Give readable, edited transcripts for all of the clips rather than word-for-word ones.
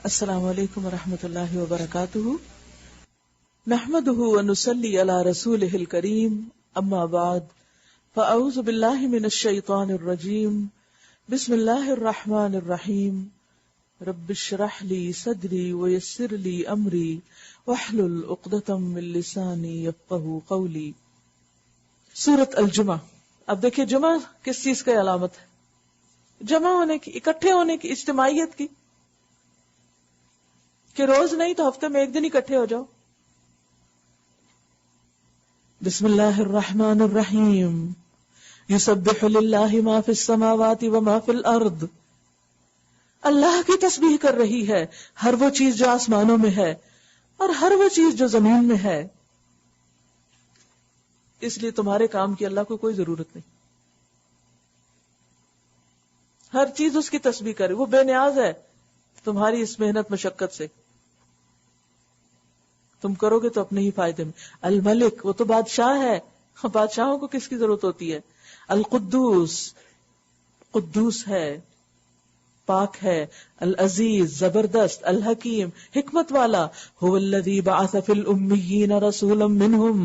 السلام علیکم ورحمۃ اللہ وبرکاتہ. نحمده ونصلی علی رسوله الکریم. اما بعد فاعوذ باللہ من الشیطان الرجیم. بسم اللہ الرحمن الرحیم. رب اشرح لی صدری ویسر لی امری واحلل عقدۃ من لسانی یفقہوا قولی. سورۃ الجمعہ. اب دیکھیے جمعہ کس چیز کا علامت ہے؟ جمع ہونے کی، اکٹھے ہونے کی، اجتماعیت کی، کہ روز نہیں تو ہفتے میں ایک دن اکٹھے ہو جاؤ. بسم اللہ الرحمن الرحیم. یسبح للہ ما فی السماوات وما فی الارض. اللہ کی تسبیح کر رہی ہے ہر وہ چیز جو آسمانوں میں ہے اور ہر وہ چیز جو زمین میں ہے. اس لیے تمہارے کام کی اللہ کو کوئی ضرورت نہیں. ہر چیز اس کی تسبیح کرے، وہ بے نیاز ہے تمہاری اس محنت مشقت سے. تم کرو گے تو اپنے ہی فائدے میں. الملک، وہ تو بادشاہ ہے، بادشاہوں کو کس کی ضرورت ہوتی ہے. القدوس، قدوس ہے، پاک ہے. العزیز، زبردست. الحکیم، حکمت والا. هو الذی بعث فی الامیین رسولا منہم.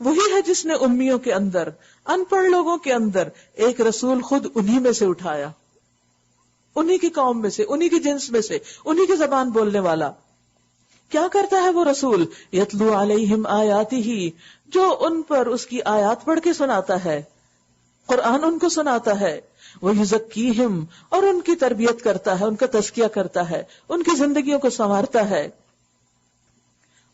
وہی ہے جس نے امیوں کے اندر، ان پڑھ لوگوں کے اندر ایک رسول خود انہی میں سے اٹھایا، انہی کی قوم میں سے، انہی کی جنس میں سے، انہی کی زبان بولنے والا. کیا کرتا ہے وہ رسول؟ یتلو علیہم آیاتہ، جو ان پر اس کی آیات پڑھ کے سناتا ہے، قرآن ان کو سناتا ہے. ویزکیہم، اور ان کی تربیت کرتا ہے، ان کا تزکیہ کرتا ہے، ان کی زندگیوں کو سنوارتا ہے.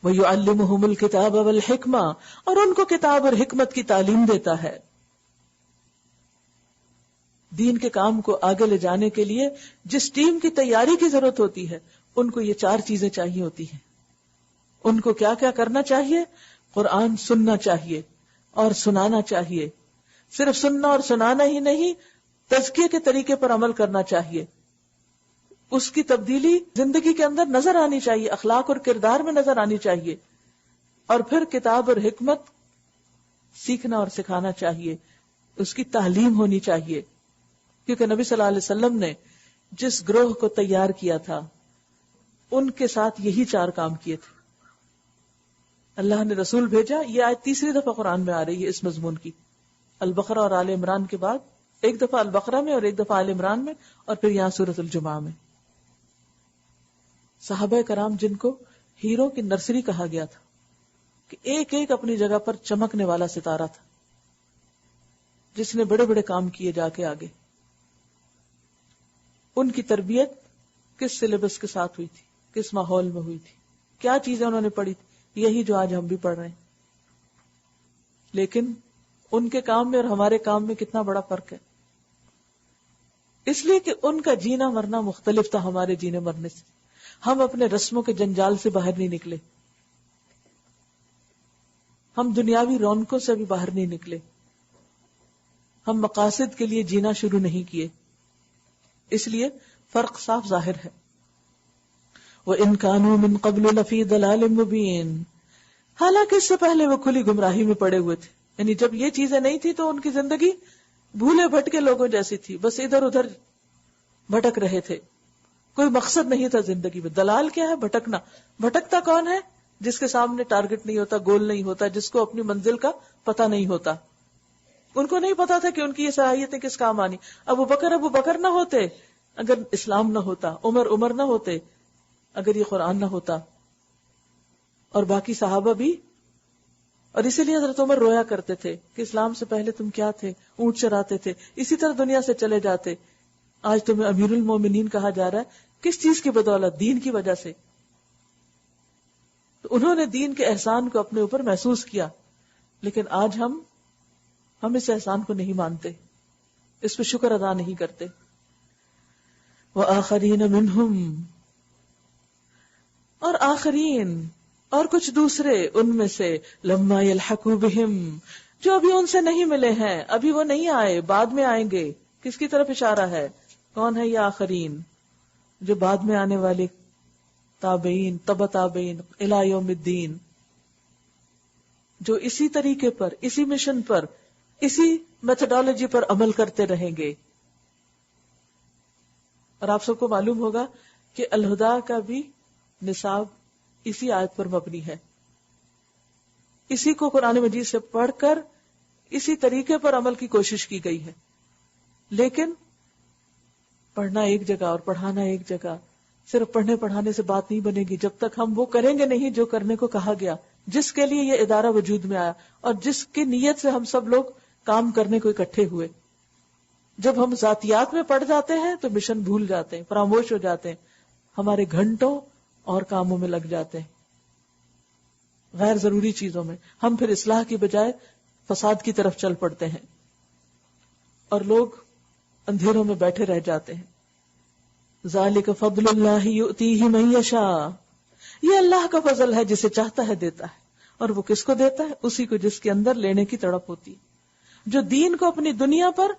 ویعلمہم الکتاب والحکمہ، اور ان کو کتاب اور حکمت کی تعلیم دیتا ہے. دین کے کام کو آگے لے جانے کے لیے جس ٹیم کی تیاری کی ضرورت ہوتی ہے، ان کو یہ چار چیزیں چاہیے ہوتی ہیں. ان کو کیا کیا کرنا چاہیے؟ قرآن سننا چاہیے اور سنانا چاہیے. صرف سننا اور سنانا ہی نہیں، تزکیے کے طریقے پر عمل کرنا چاہیے. اس کی تبدیلی زندگی کے اندر نظر آنی چاہیے، اخلاق اور کردار میں نظر آنی چاہیے. اور پھر کتاب اور حکمت سیکھنا اور سکھانا چاہیے، اس کی تعلیم ہونی چاہیے. کیونکہ نبی صلی اللہ علیہ وسلم نے جس گروہ کو تیار کیا تھا ان کے ساتھ یہی چار کام کیے تھے. اللہ نے رسول بھیجا. یہ آیت تیسری دفعہ قرآن میں آ رہی ہے اس مضمون کی. البقرہ اور آل عمران کے بعد ایک دفعہ البقرہ میں اور ایک دفعہ آل عمران میں، اور پھر یہاں سورۃ الجمعہ میں. صحابہ کرام جن کو ہیرو کی نرسری کہا گیا تھا، کہ ایک ایک اپنی جگہ پر چمکنے والا ستارہ تھا جس نے بڑے بڑے کام کیے جا کے آگے. ان کی تربیت کس سلیبس کے ساتھ ہوئی تھی، کس ماحول میں ہوئی تھی، کیا چیزیں انہوں نے پڑھی تھی، یہی جو آج ہم بھی پڑھ رہے ہیں. لیکن ان کے کام میں اور ہمارے کام میں کتنا بڑا فرق ہے. اس لیے کہ ان کا جینا مرنا مختلف تھا ہمارے جینے مرنے سے. ہم اپنے رسموں کے جنجال سے باہر نہیں نکلے، ہم دنیاوی رونقوں سے بھی باہر نہیں نکلے، ہم مقاصد کے لیے جینا شروع نہیں کیے. اس لیے فرق صاف ظاہر ہے. وَإِن كَانُوا مِن قَبْلُ لَفِي ضَلَالٍ مُبِينٍ. حالانکہ اس سے پہلے وہ کھلی گمراہی میں پڑے ہوئے تھے. یعنی جب یہ چیزیں نہیں تھی تو ان کی زندگی بھولے بھٹکے لوگوں جیسی تھی، بس ادھر ادھر بھٹک رہے تھے، کوئی مقصد نہیں تھا زندگی میں. دلال کیا ہے؟ بھٹکنا. بھٹکتا کون ہے؟ جس کے سامنے ٹارگٹ نہیں ہوتا، گول نہیں ہوتا، جس کو اپنی منزل کا پتہ نہیں ہوتا. ان کو نہیں پتا تھا کہ ان کی یہ صلاحیتیں کس کام آنی. ابو بکر نہ ہوتے اگر اسلام نہ ہوتا، عمر نہ ہوتے اگر یہ قرآن نہ ہوتا، اور باقی صحابہ بھی. اور اسی لیے حضرت عمر رویا کرتے تھے کہ اسلام سے پہلے تم کیا تھے؟ اونٹ چراتے تھے، اسی طرح دنیا سے چلے جاتے. آج تمہیں امیر المومنین کہا جا رہا ہے، کس چیز کی بدولت؟ دین کی وجہ سے. تو انہوں نے دین کے احسان کو اپنے اوپر محسوس کیا. لیکن آج ہم اس احسان کو نہیں مانتے، اس پہ شکر ادا نہیں کرتے. وآخرین منہم، اور آخرین اور کچھ دوسرے ان میں سے، لما یلحقوا بہم، جو ابھی ان سے نہیں ملے ہیں، ابھی وہ نہیں آئے، بعد میں آئیں گے. کس کی طرف اشارہ ہے؟ کون ہے یہ آخرین؟ جو بعد میں آنے والے تابعین، تبع تابعین الی یوم الدین، جو اسی طریقے پر، اسی مشن پر، اسی میتھڈالوجی پر عمل کرتے رہیں گے. اور آپ سب کو معلوم ہوگا کہ الہدا کا بھی نصاب اسی آیت پر مبنی ہے. اسی کو قرآن مجید سے پڑھ کر اسی طریقے پر عمل کی کوشش کی گئی ہے. لیکن پڑھنا ایک جگہ اور پڑھانا ایک جگہ. صرف پڑھنے پڑھانے سے بات نہیں بنے گی جب تک ہم وہ کریں گے نہیں جو کرنے کو کہا گیا, جس کے لیے یہ ادارہ وجود میں آیا اور جس کی نیت سے ہم سب لوگ کام کرنے کو اکٹھے ہوئے. جب ہم ذاتیات میں پڑ جاتے ہیں تو مشن بھول جاتے ہیں, فراموش ہو جاتے ہیں, ہمارے گھنٹوں اور کاموں میں لگ جاتے ہیں, غیر ضروری چیزوں میں. ہم پھر اصلاح کی بجائے فساد کی طرف چل پڑتے ہیں اور لوگ اندھیروں میں بیٹھے رہ جاتے ہیں. ذالک فضل اللہ یؤتیہ من یشاء, یہ اللہ کا فضل ہے, جسے چاہتا ہے دیتا ہے. اور وہ کس کو دیتا ہے؟ اسی کو جس کے اندر لینے کی تڑپ ہوتی ہے, جو دین کو اپنی دنیا پر,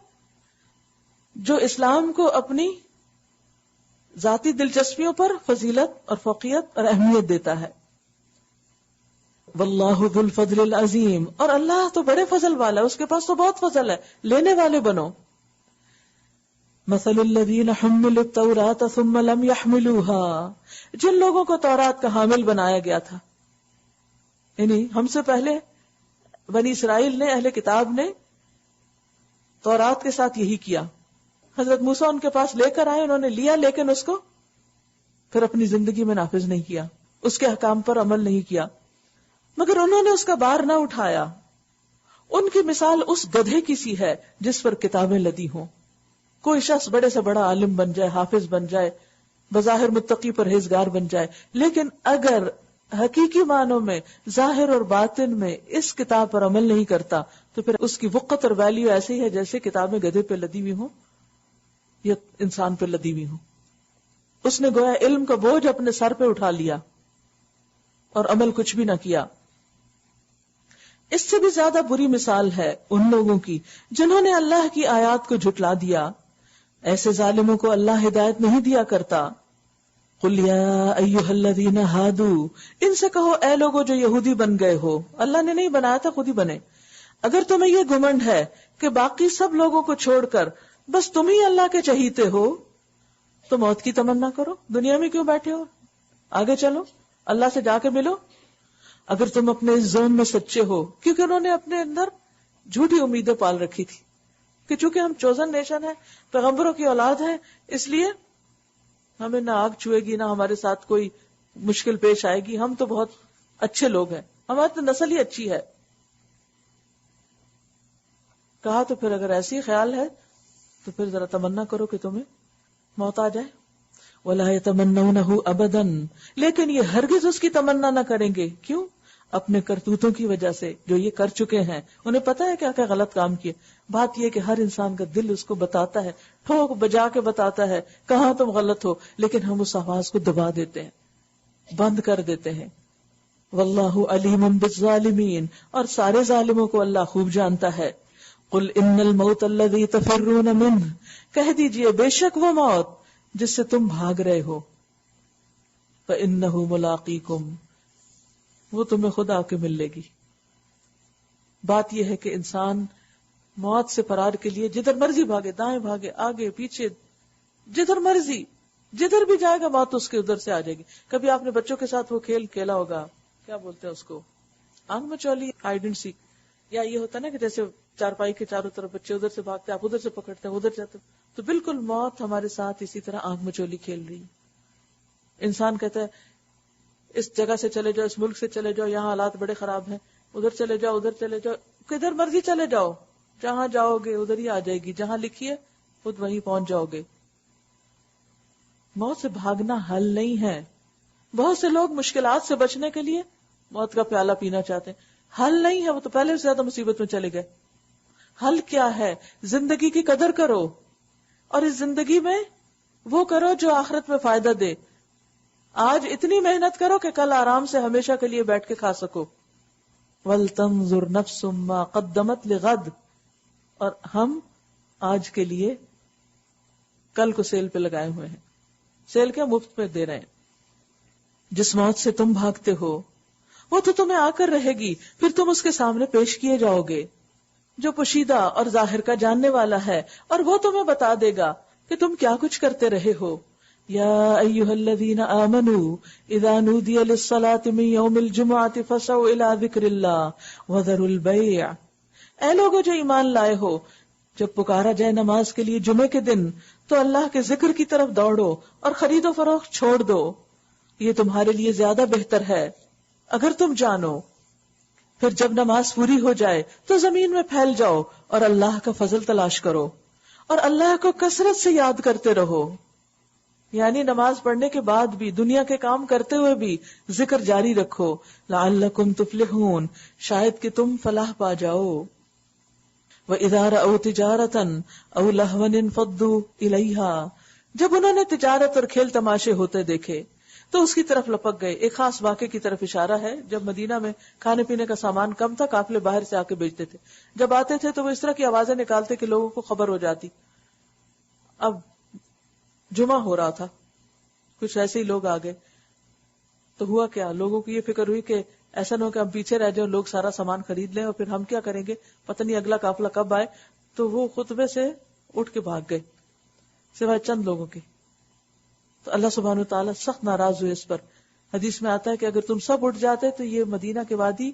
جو اسلام کو اپنی ذاتی دلچسپیوں پر فضیلت اور فوقیت اور اہمیت دیتا ہے. واللہ ذو الفضل العظیم, اور اللہ تو بڑے فضل والا ہے, اس کے پاس تو بہت فضل ہے, لینے والے بنو. مثل الذین حملوا التوراۃ ثم لم يحملوها, جن لوگوں کو تورات کا حامل بنایا گیا تھا, یعنی ہم سے پہلے بنی اسرائیل نے, اہل کتاب نے تورات کے ساتھ یہی کیا. حضرت موسیٰ ان کے پاس لے کر آئے, انہوں نے لیا لیکن اس کو پھر اپنی زندگی میں نافذ نہیں کیا, اس کے احکام پر عمل نہیں کیا, مگر انہوں نے اس کا بار نہ اٹھایا. ان کی مثال اس گدھے کی سی ہے جس پر کتابیں لدی ہوں. کوئی شخص بڑے سے بڑا عالم بن جائے, حافظ بن جائے, بظاہر متقی پرہیزگار بن جائے, لیکن اگر حقیقی معنوں میں, ظاہر اور باطن میں اس کتاب پر عمل نہیں کرتا تو پھر اس کی وقت اور ویلیو ایسی ہی ہے جیسے کتابیں گدھے پہ لدی ہوئی ہوں یا انسان پہ لدی ہوئی ہوں. اس نے گویا علم کا بوجھ اپنے سر پہ اٹھا لیا اور عمل کچھ بھی نہ کیا. اس سے بھی زیادہ بری مثال ہے ان لوگوں کی جنہوں نے اللہ کی آیات کو جھٹلا دیا. ایسے ظالموں کو اللہ ہدایت نہیں دیا کرتا. قل یا ایھا الذین ھادوا, ان سے کہو اے لوگو جو یہودی بن گئے ہو, اللہ نے نہیں بنایا تھا, خود ہی بنے. اگر تمہیں یہ گھمنڈ ہے کہ باقی سب لوگوں کو چھوڑ کر بس تم ہی اللہ کے چہیتے ہو, تو موت کی تمنا کرو, دنیا میں کیوں بیٹھے ہو, آگے چلو, اللہ سے جا کے ملو. اگر تم اپنے اس زون میں سچے ہو, کیونکہ انہوں نے اپنے اندر جھوٹی امیدیں پال رکھی تھی کہ چونکہ ہم چوزن نیشن ہیں, پیغمبروں کی اولاد ہیں, اس لیے ہمیں نہ آگ چھوئے گی, نہ ہمارے ساتھ کوئی مشکل پیش آئے گی, ہم تو بہت اچھے لوگ ہیں, ہماری تو نسل ہی اچھی ہے. کہا تو پھر اگر ایسی خیال ہے تو پھر ذرا تمنا کرو کہ تمہیں موت آ جائے. وَلَا يَتَمَنَّوْنَهُ أَبَدًا, لیکن یہ ہرگز اس کی تمنا نہ کریں گے. کیوں؟ اپنے کرتوتوں کی وجہ سے, جو یہ کر چکے ہیں. انہیں پتا ہے کیا کیا غلط کام کیے. بات یہ کہ ہر انسان کا دل اس کو بتاتا ہے, ٹھوک بجا کے بتاتا ہے کہاں تم غلط ہو, لیکن ہم اس آواز کو دبا دیتے ہیں, بند کر دیتے ہیں. واللہ علیم بالظالمین, اور سارے ظالموں کو اللہ خوب جانتا ہے. قل ان الموت الذی تفرون منہ, کہہ دیجئے بے شک وہ موت جس سے تم بھاگ رہے ہو, فإنہ ملاقیکم, وہ تمہیں خود آ کے مل لے گی. بات یہ ہے کہ انسان موت سے فرار کے لیے جدھر مرضی بھاگے, دائیں بھاگے, آگے پیچھے, جدھر مرضی, جدھر بھی جائے گا موت اس کے ادھر سے آ جائے گی. کبھی آپ نے بچوں کے ساتھ وہ کھیل کھیلا ہوگا, کیا بولتے ہیں اس کو, آنکھ میں چولی, ہائیڈ اینڈ سیک, یا یہ ہوتا نا کہ جیسے چارپائی کے چاروں طرف بچے ادھر سے بھاگتے, آپ ادھر سے پکڑتے ہیں, ادھر جاتے, تو بالکل موت ہمارے ساتھ اسی طرح آنکھ میں چولی کھیل رہی. انسان کہتا ہے اس جگہ سے چلے جاؤ, اس ملک سے چلے جاؤ, یہاں حالات بڑے خراب ہیں, ادھر چلے جاؤ, ادھر چلے جاؤ, کدھر مرضی چلے جاؤ, جہاں جاؤ گے ادھر ہی آ جائے گی, جہاں لکھی ہے خود وہیں پہنچ جاؤ گے. موت سے بھاگنا حل نہیں ہے. بہت سے لوگ مشکلات سے بچنے کے لیے موت کا پیالہ پینا چاہتے ہیں, حل نہیں ہے, وہ تو پہلے سے زیادہ مصیبت میں چلے گئے. حل کیا ہے؟ زندگی کی قدر کرو, اور اس زندگی میں وہ کرو جو آخرت میں فائدہ دے. آج اتنی محنت کرو کہ کل آرام سے ہمیشہ کے لیے بیٹھ کے کھا سکو. وَلْتَنْظُرْ نَفْسٌ مَا قَدَّمَتْ لِغَدٍ, اور ہم آج کے لیے کل کو سیل پہ لگائے ہوئے ہیں. سیل کیا, مفت پہ دے رہے ہیں. جس موت سے تم بھاگتے ہو وہ تو تمہیں آ کر رہے گی, پھر تم اس کے سامنے پیش کیے جاؤ گے, جو پوشیدہ اور ظاہر کا جاننے والا ہے, اور وہ تمہیں بتا دے گا کہ تم کیا کچھ کرتے رہے ہو. یا ایھا الذین آمنوا اذا نودی للصلاۃ من یوم الجمعۃ فسعوا الی ذکر اللہ وذروا البیع. اے لوگو جو ایمان لائے ہو، جب پکارا جائے نماز کے لیے جمعے کے دن تو اللہ کے ذکر کی طرف دوڑو اور خرید و فروخت چھوڑ دو، یہ تمہارے لیے زیادہ بہتر ہے اگر تم جانو. پھر جب نماز پوری ہو جائے تو زمین میں پھیل جاؤ اور اللہ کا فضل تلاش کرو اور اللہ کو کثرت سے یاد کرتے رہو. یعنی نماز پڑھنے کے بعد بھی، دنیا کے کام کرتے ہوئے بھی ذکر جاری رکھو. لعلکم تفلحون، شاید کہ تم فلاح پا جاؤ. وَإِذَا رَأَوْا تِجَارَةً أَوْ لَهْوًا انفضوا إِلَيْهَا، جب انہوں نے تجارت اور کھیل تماشے ہوتے دیکھے تو اس کی طرف لپک گئے. ایک خاص واقعے کی طرف اشارہ ہے. جب مدینہ میں کھانے پینے کا سامان کم تھا، قافلے باہر سے آ کے بیچتے تھے. جب آتے تھے تو وہ اس طرح کی آوازیں نکالتے کہ لوگوں کو خبر ہو جاتی. اب جمعہ ہو رہا تھا، کچھ ایسے ہی لوگ آ گئے تو ہوا کیا، لوگوں کو یہ فکر ہوئی کہ ایسا نہ ہو کہ ہم پیچھے رہ جائیں، لوگ سارا سامان خرید لیں اور پھر ہم کیا کریں گے، پتہ نہیں اگلا قافلہ کب آئے. تو وہ خطبے سے اٹھ کے بھاگ گئے سوائے چند لوگوں کے. تو اللہ سبحانہ وتعالی سخت ناراض ہوئے اس پر. حدیث میں آتا ہے کہ اگر تم سب اٹھ جاتے تو یہ مدینہ کے وادی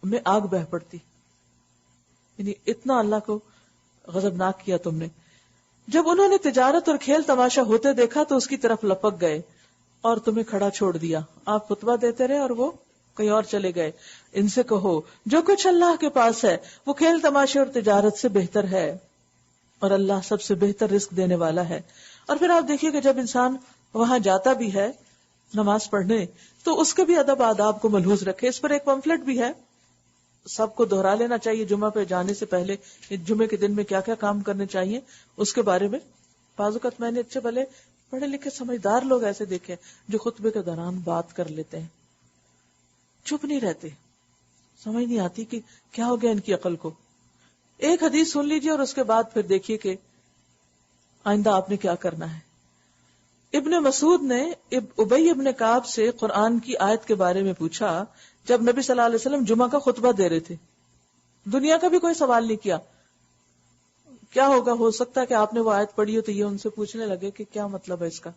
میں آگ بہہ پڑتی. یعنی اتنا اللہ کو غضبناک کیا تم نے. جب انہوں نے تجارت اور کھیل تماشا ہوتے دیکھا تو اس کی طرف لپک گئے اور تمہیں کھڑا چھوڑ دیا. آپ خطبہ دیتے رہے اور وہ کہیں اور چلے گئے. ان سے کہو جو کچھ اللہ کے پاس ہے وہ کھیل تماشے اور تجارت سے بہتر ہے اور اللہ سب سے بہتر رزق دینے والا ہے. اور پھر آپ دیکھیے کہ جب انسان وہاں جاتا بھی ہے نماز پڑھنے تو اس کے بھی ادب آداب کو ملحوظ رکھے. اس پر ایک پمفلٹ بھی ہے، سب کو دہرا لینا چاہیے جمعہ پہ جانے سے پہلے، جمعے کے دن میں کیا کیا کام کرنے چاہیے اس کے بارے میں. بعض اوقات میں نے اچھے بھلے پڑھے لکھے سمجھدار لوگ ایسے دیکھے جو خطبے کے دوران بات کر لیتے ہیں، چپ نہیں رہتے، سمجھ نہیں آتی کہ کیا ہو گیا ان کی عقل کو. ایک حدیث سن لیجیے اور اس کے بعد پھر دیکھیے کہ آئندہ آپ نے کیا کرنا ہے. ابن مسعود نے ابی ابن کعب سے قرآن کی آیت کے بارے میں پوچھا جب نبی صلی اللہ علیہ وسلم جمعہ کا خطبہ دے رہے تھے. دنیا کا بھی کوئی سوال نہیں کیا. کیا ہوگا، ہو سکتا ہے کہ آپ نے وہ آیت پڑھی ہو تو یہ ان سے پوچھنے لگے کہ کیا مطلب ہے اس کا.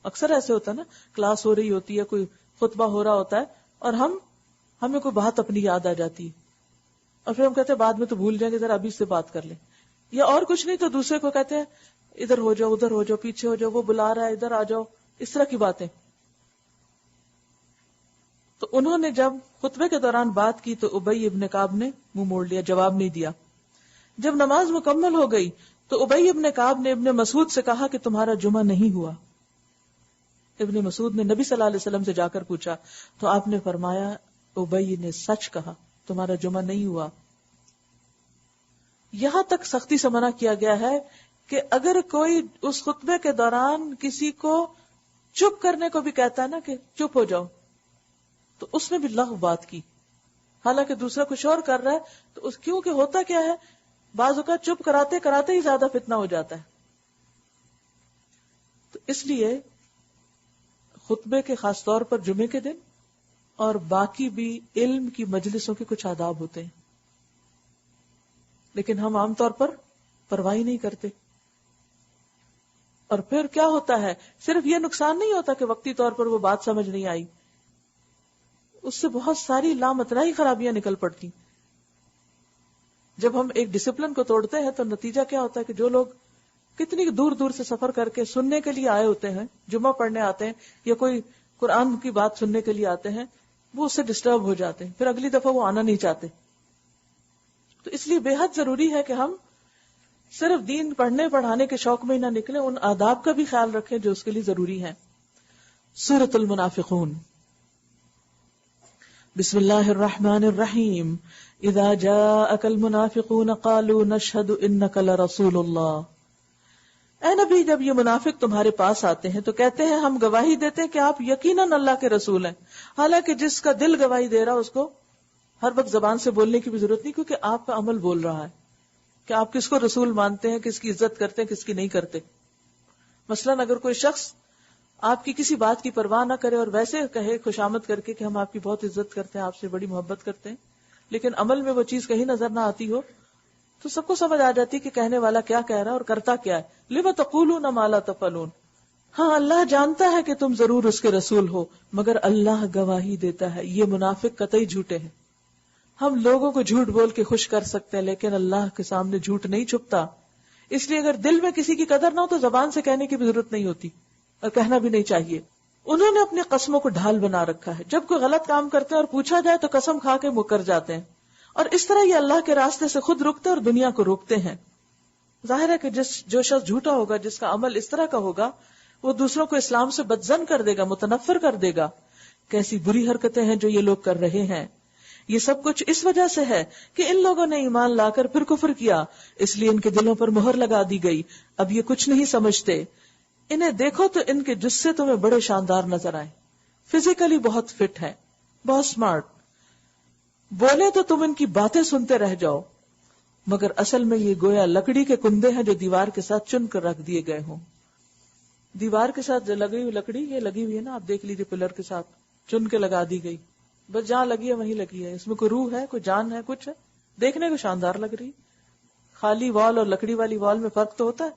اکثر ایسے ہوتا ہے نا، کلاس ہو رہی ہوتی ہے، کوئی خطبہ ہو رہا ہوتا ہے اور ہمیں کوئی بات اپنی یاد آ جاتی ہے اور پھر ہم کہتے ہیں بعد میں تو بھول جائیں گے، ذرا ابھی سے بات کر لیں. یا اور کچھ نہیں تو دوسرے کو کہتے ہیں ادھر ہو جاؤ، ادھر ہو جاؤ، پیچھے ہو جاؤ، وہ بلا رہا ہے ادھر آ جاؤ، اس طرح کی باتیں. تو انہوں نے جب خطبے کے دوران بات کی تو ابی ابن کعب نے منہ موڑ لیا، جواب نہیں دیا. جب نماز مکمل ہو گئی تو ابی ابن کعب نے ابن مسعود سے کہا کہ تمہارا جمعہ نہیں ہوا. ابن مسعود نے نبی صلی اللہ علیہ وسلم سے جا کر پوچھا تو آپ نے فرمایا ابی نے سچ کہا، تمہارا جمعہ نہیں ہوا. یہاں تک سختی سے منع کیا گیا ہے کہ اگر کوئی اس خطبے کے دوران کسی کو چپ کرنے کو بھی کہتا ہے نا کہ چپ ہو جاؤ، تو اس نے بھی لغو بات کی، حالانکہ دوسرا کچھ اور کر رہا ہے. تو اس کیونکہ ہوتا کیا ہے، بعض اوقات چپ کراتے کراتے ہی زیادہ فتنہ ہو جاتا ہے. تو اس لیے خطبے کے خاص طور پر جمعے کے دن اور باقی بھی علم کی مجلسوں کے کچھ آداب ہوتے ہیں، لیکن ہم عام طور پر پرواہ نہیں کرتے. اور پھر کیا ہوتا ہے، صرف یہ نقصان نہیں ہوتا کہ وقتی طور پر وہ بات سمجھ نہیں آئی، اس سے بہت ساری لامتناہی خرابیاں نکل پڑتی. جب ہم ایک ڈسپلن کو توڑتے ہیں تو نتیجہ کیا ہوتا ہے کہ جو لوگ کتنی دور دور سے سفر کر کے سننے کے لیے آئے ہوتے ہیں، جمعہ پڑھنے آتے ہیں یا کوئی قرآن کی بات سننے کے لیے آتے ہیں، وہ اس سے ڈسٹرب ہو جاتے ہیں، پھر اگلی دفعہ وہ آنا نہیں چاہتے. تو اس لیے بے حد ضروری ہے کہ ہم صرف دین پڑھنے پڑھانے کے شوق میں ہی نہ نکلیں، ان آداب کا بھی خیال رکھیں جو اس کے لیے ضروری ہے. سورۃ المنافقون. بسم اللہ الرحمن الرحیم. اذا جاءک المنافقون قالوا نشہد انک لرسول اللہ. اے نبی، جب یہ منافق تمہارے پاس آتے ہیں تو کہتے ہیں ہم گواہی دیتے ہیں کہ آپ یقیناً اللہ کے رسول ہیں. حالانکہ جس کا دل گواہی دے رہا اس کو ہر وقت زبان سے بولنے کی بھی ضرورت نہیں، کیونکہ آپ کا عمل بول رہا ہے کہ آپ کس کو رسول مانتے ہیں، کس کی عزت کرتے ہیں، کس کی نہیں کرتے. مثلاً اگر کوئی شخص آپ کی کسی بات کی پرواہ نہ کرے اور ویسے کہے خوشامد کر کے کہ ہم آپ کی بہت عزت کرتے ہیں، آپ سے بڑی محبت کرتے ہیں، لیکن عمل میں وہ چیز کہیں نظر نہ آتی ہو، تو سب کو سمجھ آ جاتی کہ کہنے والا کیا کہہ رہا ہے اور کرتا کیا ہے. لِمَ تَقُولُونَ مَا لَا تَفْعَلُونَ. ہاں اللہ جانتا ہے کہ تم ضرور اس کے رسول ہو، مگر اللہ گواہی دیتا ہے یہ منافق قطعی جھوٹے ہیں. ہم لوگوں کو جھوٹ بول کے خوش کر سکتے ہیں لیکن اللہ کے سامنے جھوٹ نہیں چھپتا. اس لیے اگر دل میں کسی کی قدر نہ ہو تو زبان سے کہنے کی بھی ضرورت نہیں ہوتی اور کہنا بھی نہیں چاہیے. انہوں نے اپنی قسموں کو ڈھال بنا رکھا ہے. جب کوئی غلط کام کرتے ہیں اور پوچھا جائے تو قسم کھا کے مکر جاتے ہیں، اور اس طرح یہ اللہ کے راستے سے خود رکتے اور دنیا کو روکتے ہیں. ظاہر ہے کہ جو شخص جھوٹا ہوگا، جس کا عمل اس طرح کا ہوگا، وہ دوسروں کو اسلام سے بدظن کر دے گا، متنفر کر دے گا. کیسی بری حرکتیں ہیں جو یہ لوگ کر رہے ہیں. یہ سب کچھ اس وجہ سے ہے کہ ان لوگوں نے ایمان لا کر پھر کفر کیا، اس لیے ان کے دلوں پر مہر لگا دی گئی. اب یہ کچھ نہیں سمجھتے. انہیں دیکھو تو ان کے جسے تمہیں بڑے شاندار نظر آئے، فزیکلی بہت فٹ ہے، بہت سمارٹ. بولے تو تم ان کی باتیں سنتے رہ جاؤ، مگر اصل میں یہ گویا لکڑی کے کندے ہیں جو دیوار کے ساتھ چن کر رکھ دیے گئے ہوں. دیوار کے ساتھ جو لگی ہوئی لکڑی یہ لگی ہوئی ہے نا، آپ دیکھ لیجیے، پلر کے ساتھ چن کے لگا دی گئی، بس جہاں لگی ہے وہیں لگی ہے. اس میں کوئی روح ہے، کوئی جان ہے، کچھ ہے؟ دیکھنے کو شاندار لگ رہی. خالی وال اور لکڑی والی وال میں فرق تو ہوتا ہے.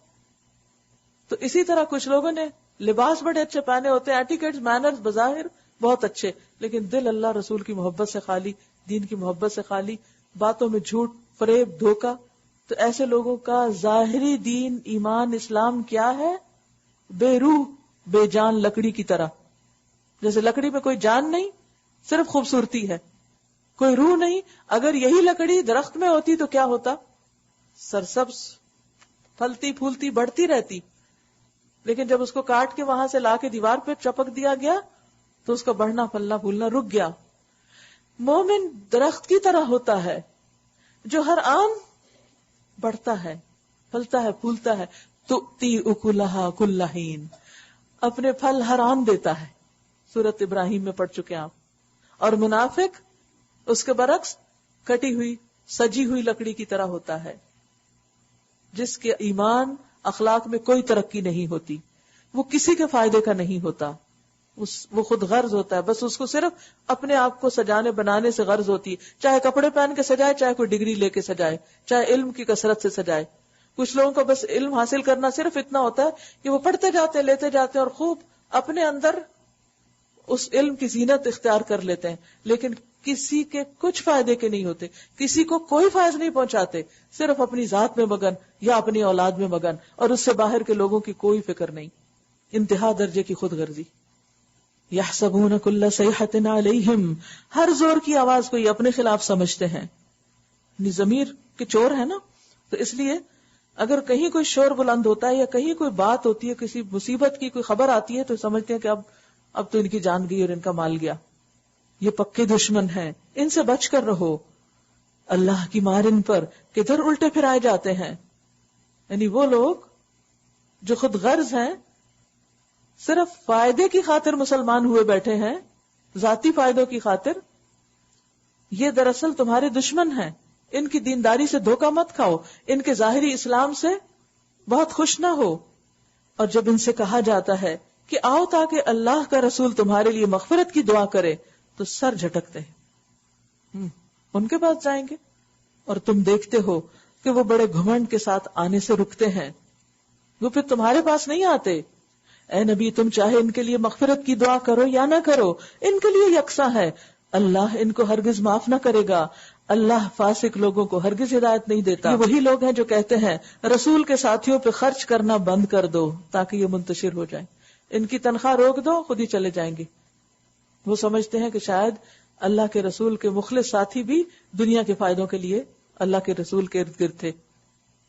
تو اسی طرح کچھ لوگوں نے لباس بڑے اچھے پہنے ہوتے ہیں، ایٹیکیٹس، مینرز بظاہر بہت اچھے، لیکن دل اللہ رسول کی محبت سے خالی، دین کی محبت سے خالی، باتوں میں جھوٹ، فریب، دھوکہ. تو ایسے لوگوں کا ظاہری دین، ایمان، اسلام کیا ہے؟ بے روح، بے جان لکڑی کی طرح. جیسے لکڑی میں کوئی جان نہیں، صرف خوبصورتی ہے، کوئی روح نہیں. اگر یہی لکڑی درخت میں ہوتی تو کیا ہوتا؟ سرسبز، پھلتی پھولتی بڑھتی رہتی. لیکن جب اس کو کاٹ کے وہاں سے لا کے دیوار پہ چپک دیا گیا تو اس کا بڑھنا پھلنا پھولنا رک گیا. مومن درخت کی طرح ہوتا ہے جو ہر آن بڑھتا ہے، پھلتا ہے، پھولتا ہے. تؤتی اکلہا کل حین، اپنے پھل ہر آن دیتا ہے. سورۃ ابراہیم میں پڑھ چکے آپ. اور منافق اس کے برعکس کٹی ہوئی، سجی ہوئی لکڑی کی طرح ہوتا ہے جس کے ایمان، اخلاق میں کوئی ترقی نہیں ہوتی. وہ کسی کے فائدے کا نہیں ہوتا، وہ خود غرض ہوتا ہے. بس اس کو صرف اپنے آپ کو سجانے بنانے سے غرض ہوتی ہے، چاہے کپڑے پہن کے سجائے، چاہے کوئی ڈگری لے کے سجائے، چاہے علم کی کثرت سے سجائے. کچھ لوگوں کو بس علم حاصل کرنا صرف اتنا ہوتا ہے کہ وہ پڑھتے جاتے ہیں، لیتے جاتے ہیں اور خوب اپنے اندر اس علم کی زینت اختیار کر لیتے ہیں، لیکن کسی کے کچھ فائدے کے نہیں ہوتے، کسی کو کوئی فائدہ نہیں پہنچاتے، صرف اپنی ذات میں مگن یا اپنی اولاد میں مگن، اور اس سے باہر کے لوگوں کی کوئی فکر نہیں. انتہا درجے کی خود غرضی. یحسبون کل صیحۃ علیہم، ہر زور کی آواز کو یہ اپنے خلاف سمجھتے ہیں. ضمیر کے چور ہے نا، تو اس لیے اگر کہیں کوئی شور بلند ہوتا ہے یا کہیں کوئی بات ہوتی ہے، کسی مصیبت کی کوئی خبر آتی ہے، تو سمجھتے ہیں کہ اب تو ان کی جان گئی اور ان کا مال گیا. یہ پکے دشمن ہیں، ان سے بچ کر رہو. اللہ کی مار ان پر کدھر الٹے پھرائے جاتے ہیں. یعنی وہ لوگ جو خود غرض ہیں، صرف فائدے کی خاطر مسلمان ہوئے بیٹھے ہیں، ذاتی فائدوں کی خاطر، یہ دراصل تمہارے دشمن ہیں. ان کی دینداری سے دھوکہ مت کھاؤ، ان کے ظاہری اسلام سے بہت خوش نہ ہو. اور جب ان سے کہا جاتا ہے کہ آؤ تاکہ اللہ کا رسول تمہارے لیے مغفرت کی دعا کرے، تو سر جھٹکتے ہیں، ان کے پاس جائیں گے. اور تم دیکھتے ہو کہ وہ بڑے گھمنڈ کے ساتھ آنے سے رکتے ہیں، وہ پھر تمہارے پاس نہیں آتے. اے نبی، تم چاہے ان کے لیے مغفرت کی دعا کرو یا نہ کرو، ان کے لیے یکساں ہے، اللہ ان کو ہرگز معاف نہ کرے گا. اللہ فاسق لوگوں کو ہرگز ہدایت نہیں دیتا. یہ وہی لوگ ہیں جو کہتے ہیں رسول کے ساتھیوں پہ خرچ کرنا بند کر دو تاکہ یہ منتشر ہو جائیں، ان کی تنخواہ روک دو، خود ہی چلے جائیں گے. وہ سمجھتے ہیں کہ شاید اللہ کے رسول کے مخلص ساتھی بھی دنیا کے فائدوں کے لیے اللہ کے رسول کے ارد گرد تھے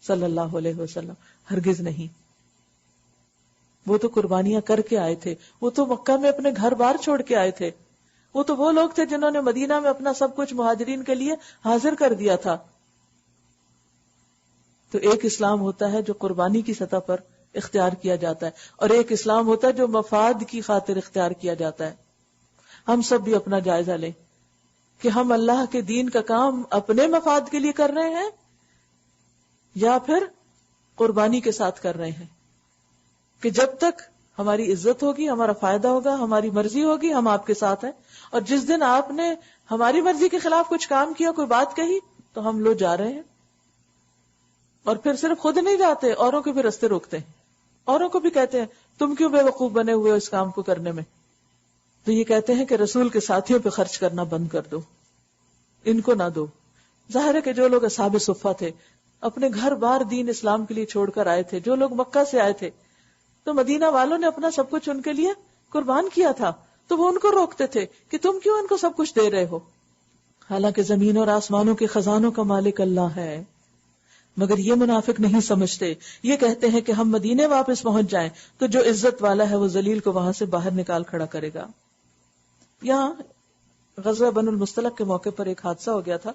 صلی اللہ علیہ وسلم. ہرگز نہیں. وہ تو قربانیاں کر کے آئے تھے، وہ تو مکہ میں اپنے گھر بار چھوڑ کے آئے تھے، وہ تو وہ لوگ تھے جنہوں نے مدینہ میں اپنا سب کچھ مہاجرین کے لیے حاضر کر دیا تھا. تو ایک اسلام ہوتا ہے جو قربانی کی سطح پر اختیار کیا جاتا ہے، اور ایک اسلام ہوتا ہے جو مفاد کی خاطر اختیار کیا جاتا ہے. ہم سب بھی اپنا جائزہ لیں کہ ہم اللہ کے دین کا کام اپنے مفاد کے لیے کر رہے ہیں یا پھر قربانی کے ساتھ کر رہے ہیں. کہ جب تک ہماری عزت ہوگی، ہمارا فائدہ ہوگا، ہماری مرضی ہوگی، ہم آپ کے ساتھ ہیں. اور جس دن آپ نے ہماری مرضی کے خلاف کچھ کام کیا، کوئی بات کہی، تو ہم لو جا رہے ہیں. اور پھر صرف خود نہیں جاتے، اوروں کے بھی رستے روکتے ہیں، اوروں کو بھی کہتے ہیں تم کیوں بے وقوف بنے ہوئے ہو اس کام کو کرنے میں. تو یہ کہتے ہیں کہ رسول کے ساتھیوں پہ خرچ کرنا بند کر دو، ان کو نہ دو. ظاہر ہے کہ جو لوگ اصحاب صفہ تھے، اپنے گھر بار دین اسلام کے لیے چھوڑ کر آئے تھے، جو لوگ مکہ سے آئے تھے، تو مدینہ والوں نے اپنا سب کچھ ان کے لیے قربان کیا تھا، تو وہ ان کو روکتے تھے کہ تم کیوں ان کو سب کچھ دے رہے ہو. حالانکہ زمین اور آسمانوں کے خزانوں کا مالک اللہ ہے. مگر یہ منافق نہیں سمجھتے، یہ کہتے ہیں کہ ہم مدینے واپس پہنچ جائیں تو جو عزت والا ہے وہ ذلیل کو وہاں سے باہر نکال کھڑا کرے گا. یہاں غزوہ بن المصطلق کے موقع پر ایک حادثہ ہو گیا تھا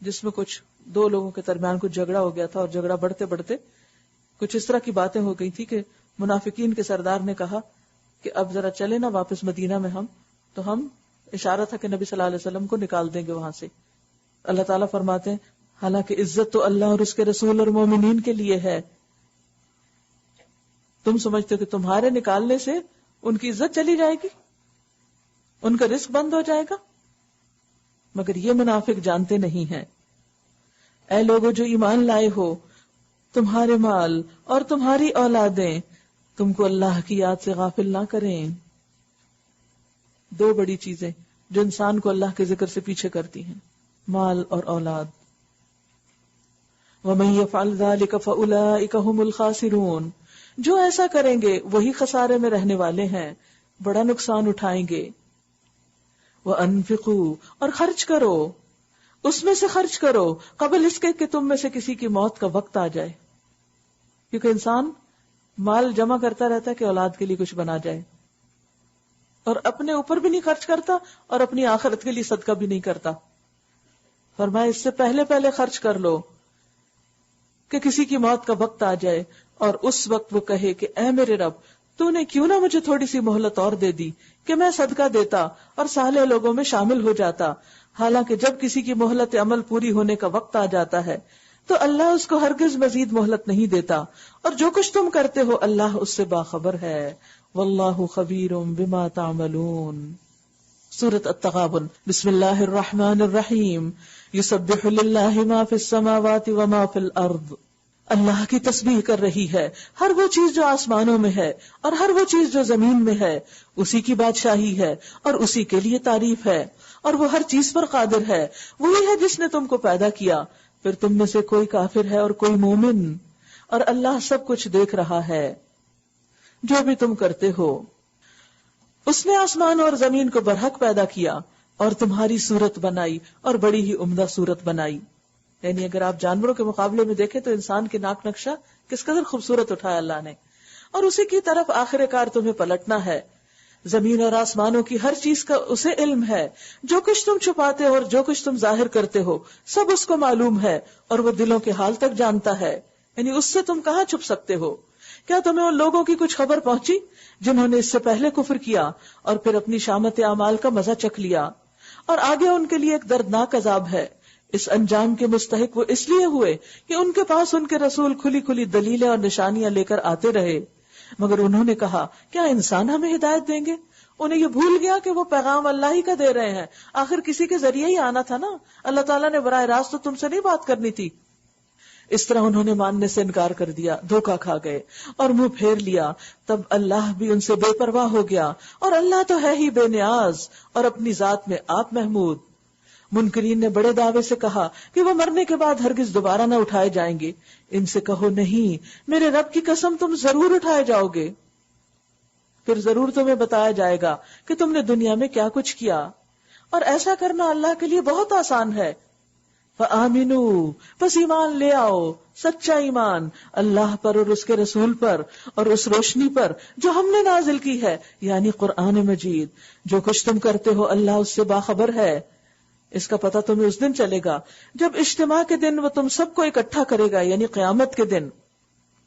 جس میں کچھ دو لوگوں کے درمیان کچھ جھگڑا ہو گیا تھا، اور جھگڑا بڑھتے بڑھتے کچھ اس طرح کی باتیں ہو گئی تھی کہ منافقین کے سردار نے کہا کہ اب ذرا چلے نا واپس مدینہ میں تو ہم اشارہ تھا کہ نبی صلی اللہ علیہ وسلم کو نکال دیں گے وہاں سے. اللہ تعالیٰ فرماتے ہیں حالانکہ عزت تو اللہ اور اس کے رسول اور مومنین کے لیے ہے. تم سمجھتے ہو کہ تمہارے نکالنے سے ان کی عزت چلی جائے گی، ان کا رزق بند ہو جائے گا؟ مگر یہ منافق جانتے نہیں ہیں. اے لوگو جو ایمان لائے ہو، تمہارے مال اور تمہاری اولادیں تم کو اللہ کی یاد سے غافل نہ کریں. دو بڑی چیزیں جو انسان کو اللہ کے ذکر سے پیچھے کرتی ہیں، مال اور اولاد. وَمَن يَفْعَلْ ذَلِكَ فَأُولَئِكَ هُمُ الْخَاسِرُونَ، جو ایسا کریں گے وہی خسارے میں رہنے والے ہیں، بڑا نقصان اٹھائیں گے. وَأَنفِقُوا، اور خرچ کرو، اس میں سے خرچ کرو قبل اس کے کہ تم میں سے کسی کی موت کا وقت آ جائے. کیونکہ انسان مال جمع کرتا رہتا ہے کہ اولاد کے لیے کچھ بنا جائے، اور اپنے اوپر بھی نہیں خرچ کرتا اور اپنی آخرت کے لیے صدقہ بھی نہیں کرتا. فرمایا اس سے پہلے پہلے خرچ کر لو کہ کسی کی موت کا وقت آ جائے اور اس وقت وہ کہے کہ اے میرے رب، تو نے کیوں نہ مجھے تھوڑی سی مہلت اور دے دی کہ میں صدقہ دیتا اور صالح لوگوں میں شامل ہو جاتا. حالانکہ جب کسی کی مہلت عمل پوری ہونے کا وقت آ جاتا ہے تو اللہ اس کو ہرگز مزید مہلت نہیں دیتا، اور جو کچھ تم کرتے ہو اللہ اس سے باخبر ہے. واللہ خبیر بما تعملون. سورۃ التغابن. بسم اللہ الرحمن الرحیم. یسبح للہ ما فی السماوات وما فی الارض. اللہ کی تسبیح کر رہی ہے ہر وہ چیز جو آسمانوں میں ہے اور ہر وہ چیز جو زمین میں ہے. اسی کی بادشاہی ہے اور اسی کے لیے تعریف ہے، اور وہ ہر چیز پر قادر ہے. وہی ہے جس نے تم کو پیدا کیا، پھر تم میں سے کوئی کافر ہے اور کوئی مومن، اور اللہ سب کچھ دیکھ رہا ہے جو بھی تم کرتے ہو. اس نے آسمان اور زمین کو برحق پیدا کیا اور تمہاری صورت بنائی اور بڑی ہی عمدہ صورت بنائی. یعنی اگر آپ جانوروں کے مقابلے میں دیکھیں تو انسان کے ناک نقشہ کس قدر خوبصورت اٹھایا اللہ نے، اور اسی کی طرف آخر کار تمہیں پلٹنا ہے. زمین اور آسمانوں کی ہر چیز کا اسے علم ہے، جو کچھ تم چھپاتے ہو اور جو کچھ تم ظاہر کرتے ہو سب اس کو معلوم ہے، اور وہ دلوں کے حال تک جانتا ہے. یعنی اس سے تم کہاں چھپ سکتے ہو؟ کیا تمہیں ان لوگوں کی کچھ خبر پہنچی جنہوں نے اس سے پہلے کفر کیا اور پھر اپنی شامت اعمال کا مزہ چکھ لیا، اور آگے ان کے لیے ایک دردناک عذاب ہے. اس انجام کے مستحق وہ اس لیے ہوئے کہ ان کے پاس ان کے رسول کھلی کھلی دلیلیں اور نشانیاں لے کر آتے رہے، مگر انہوں نے کہا کیا انسان ہمیں ہدایت دیں گے؟ انہیں یہ بھول گیا کہ وہ پیغام اللہ ہی کا دے رہے ہیں، آخر کسی کے ذریعے ہی آنا تھا نا، اللہ تعالیٰ نے براہ راست تو تم سے نہیں بات کرنی تھی. اس طرح انہوں نے ماننے سے انکار کر دیا، دھوکا کھا گئے اور منہ پھیر لیا. تب اللہ بھی ان سے بے پرواہ ہو گیا، اور اللہ تو ہے ہی بے نیاز اور اپنی ذات میں آپ محمود. منکرین نے بڑے دعوے سے کہا کہ وہ مرنے کے بعد ہرگز دوبارہ نہ اٹھائے جائیں گے. ان سے کہو نہیں، میرے رب کی قسم تم ضرور اٹھائے جاؤ گے، پھر ضرور تمہیں بتایا جائے گا کہ تم نے دنیا میں کیا کچھ کیا، اور ایسا کرنا اللہ کے لیے بہت آسان ہے. فآمنوا، پس ایمان لے آؤ، سچا ایمان اللہ پر اور اس کے رسول پر اور اس روشنی پر جو ہم نے نازل کی ہے، یعنی قرآن مجید. جو کچھ تم کرتے ہو اللہ اس سے باخبر ہے. اس کا پتہ تمہیں اس دن چلے گا جب اجتماع کے دن وہ تم سب کو اکٹھا کرے گا، یعنی قیامت کے دن.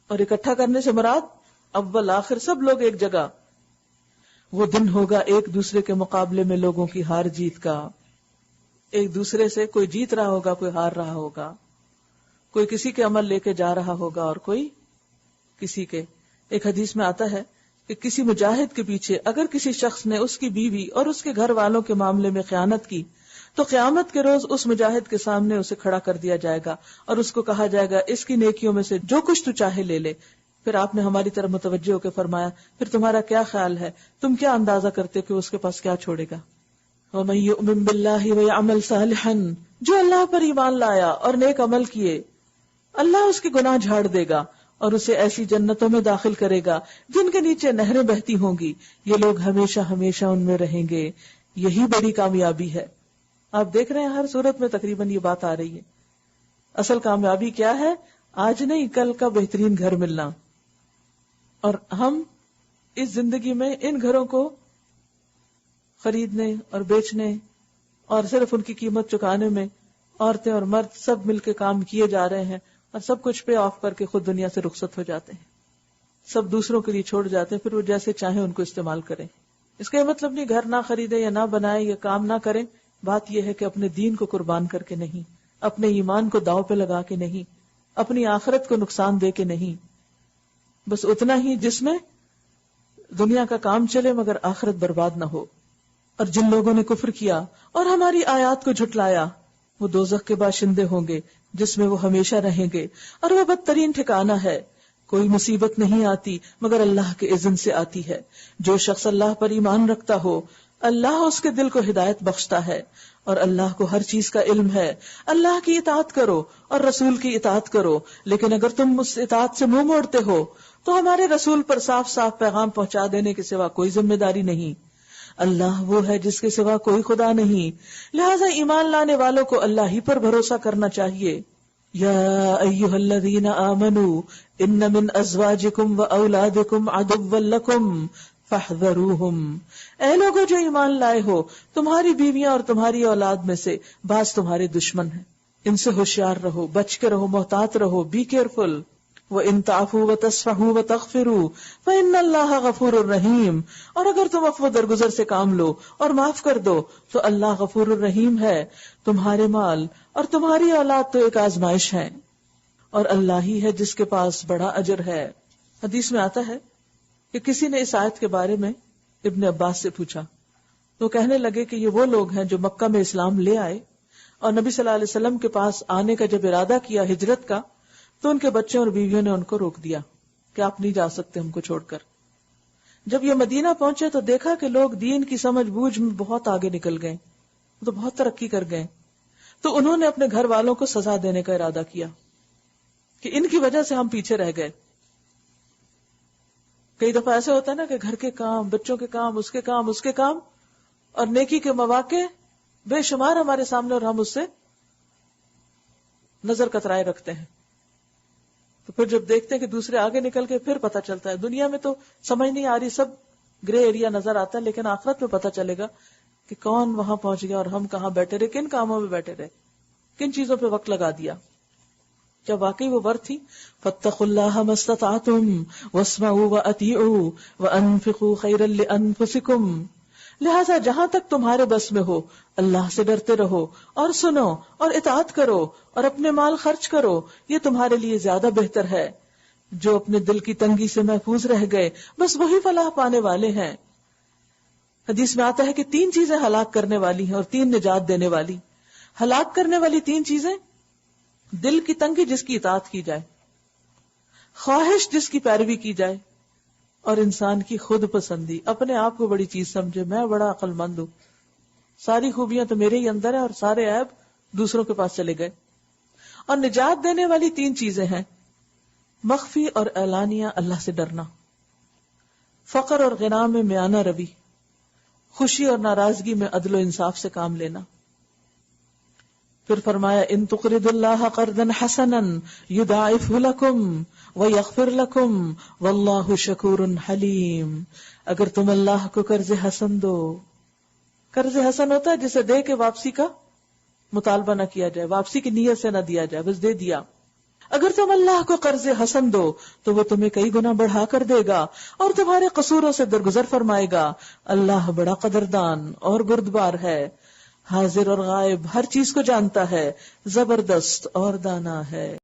اور اکٹھا کرنے سے مراد اول آخر سب لوگ ایک جگہ. وہ دن ہوگا ایک دوسرے کے مقابلے میں لوگوں کی ہار جیت کا. ایک دوسرے سے کوئی جیت رہا ہوگا، کوئی ہار رہا ہوگا، کوئی کسی کے عمل لے کے جا رہا ہوگا اور کوئی کسی کے. ایک حدیث میں آتا ہے کہ کسی مجاہد کے پیچھے اگر کسی شخص نے اس کی بیوی اور اس کے گھر والوں کے معاملے میں خیانت کی تو قیامت کے روز اس مجاہد کے سامنے اسے کھڑا کر دیا جائے گا اور اس کو کہا جائے گا اس کی نیکیوں میں سے جو کچھ تو چاہے لے لے. پھر آپ نے ہماری طرف متوجہ ہو کے فرمایا پھر تمہارا کیا خیال ہے, تم کیا اندازہ کرتے کہ اس کے پاس کیا چھوڑے گا؟ وَمَن يُؤْمِن بِاللَّهِ وَيَعْمَلْ صَالِحًا, جو اللہ پر ایمان لایا اور نیک عمل کیے, اللہ اس کے گناہ جھاڑ دے گا اور اسے ایسی جنتوں میں داخل کرے گا جن کے نیچے نہریں بہتی ہوں گی, یہ لوگ ہمیشہ ہمیشہ ان میں رہیں گے. یہی بڑی کامیابی ہے. آپ دیکھ رہے ہیں ہر صورت میں تقریباً یہ بات آ رہی ہے. اصل کامیابی کیا ہے؟ آج نہیں کل کا بہترین گھر ملنا. اور ہم اس زندگی میں ان گھروں کو خریدنے اور بیچنے اور صرف ان کی قیمت چکانے میں عورتیں اور مرد سب مل کے کام کیے جا رہے ہیں اور سب کچھ پے آف کر کے خود دنیا سے رخصت ہو جاتے ہیں. سب دوسروں کے لیے چھوڑ جاتے ہیں, پھر وہ جیسے چاہیں ان کو استعمال کریں. اس کا یہ مطلب نہیں گھر نہ خریدے یا نہ بنائے یا کام نہ کریں. بات یہ ہے کہ اپنے دین کو قربان کر کے نہیں, اپنے ایمان کو داؤ پہ لگا کے نہیں, اپنی آخرت کو نقصان دے کے نہیں. بس اتنا ہی جس میں دنیا کا کام چلے مگر آخرت برباد نہ ہو. اور جن لوگوں نے کفر کیا اور ہماری آیات کو جھٹلایا وہ دوزخ کے باشندے ہوں گے جس میں وہ ہمیشہ رہیں گے, اور وہ بدترین ٹھکانہ ہے. کوئی مصیبت نہیں آتی مگر اللہ کے اذن سے آتی ہے. جو شخص اللہ پر ایمان رکھتا ہو اللہ اس کے دل کو ہدایت بخشتا ہے, اور اللہ کو ہر چیز کا علم ہے. اللہ کی اطاعت کرو اور رسول کی اطاعت کرو, لیکن اگر تم اس اطاعت سے منہ موڑتے ہو تو ہمارے رسول پر صاف صاف پیغام پہنچا دینے کے سوا کوئی ذمہ داری نہیں. اللہ وہ ہے جس کے سوا کوئی خدا نہیں, لہذا ایمان لانے والوں کو اللہ ہی پر بھروسہ کرنا چاہیے. یا ایھا الذین آمنوا ان من ازواجکم واولادکم عدوا لکم فاحذروہم, اے لوگوں جو ایمان لائے ہو تمہاری بیویاں اور تمہاری اولاد میں سے بعض تمہارے دشمن ہیں, ان سے ہوشیار رہو, بچ کے رہو, محتاط رہو, بی کیئرفل. وَإِن تَعْفُوا وَتَصْفَحُوا وَتَغْفِرُوا فَإِنَّ اللَّهَ غَفُورٌ رَحِيمٌ, اور اگر تم عفو درگزر سے کام لو اور معاف کر دو تو اللہ غفور الرحیم ہے. تمہارے مال اور تمہاری اولاد تو ایک آزمائش ہے اور اللہ ہی ہے جس کے پاس بڑا اجر ہے. حدیث میں آتا ہے کہ کسی نے اس آیت کے بارے میں ابن عباس سے پوچھا تو کہنے لگے کہ یہ وہ لوگ ہیں جو مکہ میں اسلام لے آئے اور نبی صلی اللہ علیہ وسلم کے پاس آنے کا جب ارادہ کیا ہجرت کا تو ان کے بچوں اور بیویوں نے ان کو روک دیا کہ آپ نہیں جا سکتے ہم کو چھوڑ کر. جب یہ مدینہ پہنچے تو دیکھا کہ لوگ دین کی سمجھ بوجھ میں بہت آگے نکل گئے, تو بہت ترقی کر گئے. تو انہوں نے اپنے گھر والوں کو سزا دینے کا ارادہ کیا کہ ان کی وجہ سے ہم پیچھے رہ گئے. کئی دفعہ ایسے ہوتا ہے نا کہ گھر کے کام, بچوں کے کام, اس کے کام, اس کے کام, اور نیکی کے مواقع بے شمار ہمارے سامنے اور ہم اس سے نظر کترائے رکھتے ہیں. تو پھر جب دیکھتے ہیں کہ دوسرے آگے نکل کے پھر پتہ چلتا ہے. دنیا میں تو سمجھ نہیں آ رہی, سب گرے ایریا نظر آتا ہے, لیکن آخرت میں پتہ چلے گا کہ کون وہاں پہنچ گیا اور ہم کہاں بیٹھے رہے, کن کاموں میں بیٹھے رہے, کن چیزوں پہ وقت لگا دیا. کیا واقعی وہ ورث تھی؟ فاتقوا اللہ ما استطعتم واسمعوا واطیعوا وانفقوا خیرا لانفسکم, لہذا جہاں تک تمہارے بس میں ہو اللہ سے ڈرتے رہو اور سنو اور اطاعت کرو اور اپنے مال خرچ کرو, یہ تمہارے لیے زیادہ بہتر ہے. جو اپنے دل کی تنگی سے محفوظ رہ گئے بس وہی فلاح پانے والے ہیں. حدیث میں آتا ہے کہ 3 چیزیں ہلاک کرنے والی ہیں اور 3 نجات دینے والی. ہلاک کرنے والی 3 چیزیں: دل کی تنگی جس کی اطاعت کی جائے, خواہش جس کی پیروی کی جائے, اور انسان کی خود پسندی, اپنے آپ کو بڑی چیز سمجھے, میں بڑا عقل مند ہوں, ساری خوبیاں تو میرے ہی اندر ہیں اور سارے عیب دوسروں کے پاس چلے گئے. اور نجات دینے والی 3 چیزیں ہیں: مخفی اور اعلانیہ اللہ سے ڈرنا, فقر اور غنا میں میانہ روی, خوشی اور ناراضگی میں عدل و انصاف سے کام لینا. پھر فرمایا ان تقرضوا اللہ قرضا حسنا یضاعفہ لکم ویغفر لکم واللہ شکور حلیم. اگر تم اللہ کو قرض حسن دو, قرض حسن ہوتا ہے جسے دے کے واپسی کا مطالبہ نہ کیا جائے, واپسی کی نیت سے نہ دیا جائے, بس دے دیا. اگر تم اللہ کو قرض حسن دو تو وہ تمہیں کئی گنا بڑھا کر دے گا اور تمہارے قصوروں سے درگزر فرمائے گا. اللہ بڑا قدردان اور بردبار ہے, حاضر اور غائب ہر چیز کو جانتا ہے, زبردست اور دانا ہے.